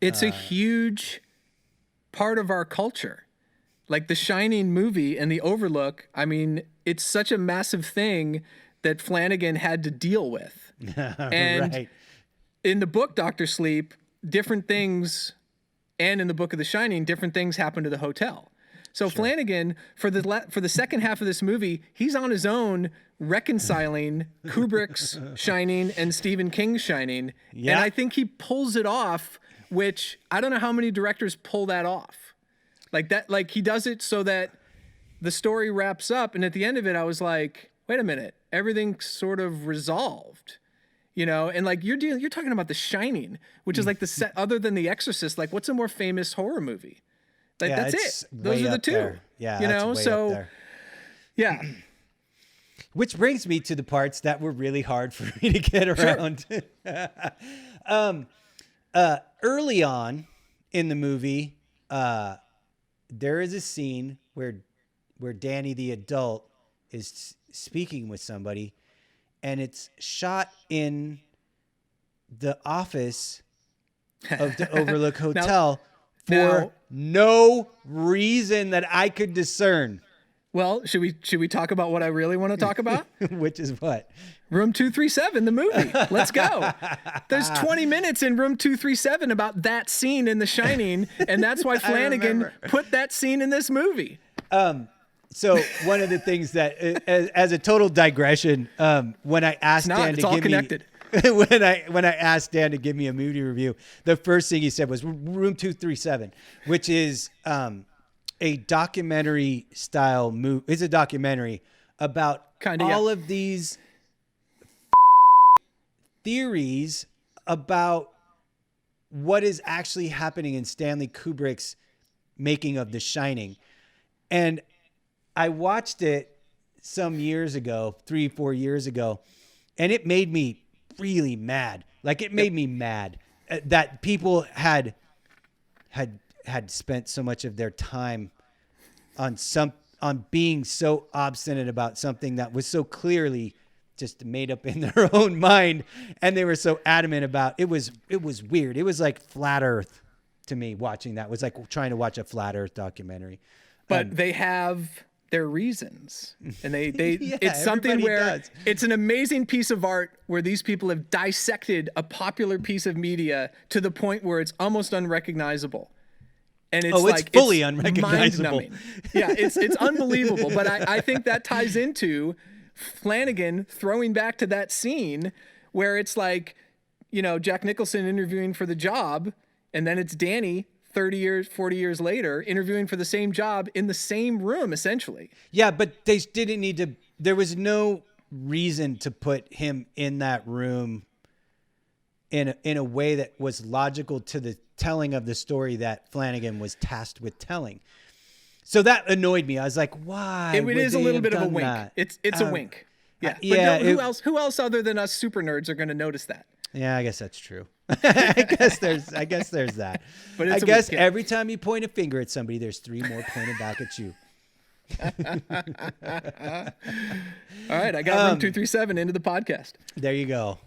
It's a huge part of our culture. Like the Shining movie and the Overlook, I mean, it's such a massive thing that Flanagan had to deal with. And Right. in the book Dr. Sleep, different things, and in the book of The Shining, different things happen to the hotel. So Flanagan, for the second half of this movie, he's on his own reconciling Kubrick's Shining and Stephen King's Shining. Yeah. And I think he pulls it off, which I don't know how many directors pull that off. Like that, like he does it so that the story wraps up. And at the end of it, I was like, wait a minute, everything's sort of resolved. You know, and like you're talking about The Shining, which is like the set other than The Exorcist. Like, what's a more famous horror movie? Like Yeah, that's it's it. Those way are the up two. there. Yeah, you that's know. way up So there. yeah, Which brings me to the parts that were really hard for me to get around. Early on in the movie, there is a scene where Danny the adult is speaking with somebody, and it's shot in the office of the Overlook Hotel for now- no reason that I could discern. well, should we talk about what I really want to talk about? Which is what? Room 237, the movie. Let's go. There's 20 minutes in Room 237 about that scene in The Shining, and that's why Flanagan put that scene in this movie. So one of the things that, as a total digression, when I asked Dan It's to all give connected. me, when I asked Dan to give me a movie review, the first thing he said was Room 237, which is a documentary style movie. It's a documentary about all of these theories about what is actually happening in Stanley Kubrick's making of The Shining. And I watched it some years ago, 3-4 years ago, and it made me really mad. Like it made me mad that people had spent so much of their time on being so obstinate about something that was so clearly just made up in their own mind, and they were so adamant about it. Was weird. It was like Flat Earth to me. Watching that was like trying to watch a Flat Earth documentary. But they have their reasons, and they Yeah, it's something everybody where does. it's an amazing piece of art where these people have dissected a popular piece of media to the point where it's almost unrecognizable. And it's like fully unrecognizable. mind-numbing. Yeah, it's unbelievable. But I think that ties into Flanagan throwing back to that scene where it's like, you know, Jack Nicholson interviewing for the job, and then it's Danny 30 years, 40 years later interviewing for the same job in the same room, essentially. Yeah, but they didn't need to. There was no reason to put him in that room in a way that was logical to the telling of the story that Flanagan was tasked with telling. So that annoyed me. I was like, why? It would is a they little have bit of a done wink. that? It's a wink. Yeah. yeah, But who else other than us super nerds are going to notice that? Yeah, I guess that's true. I guess there's that. But I it's a guess wink, yeah. every time you point a finger at somebody, there's 3 more pointed back at you. All right, I got Room 237 into the podcast. There you go.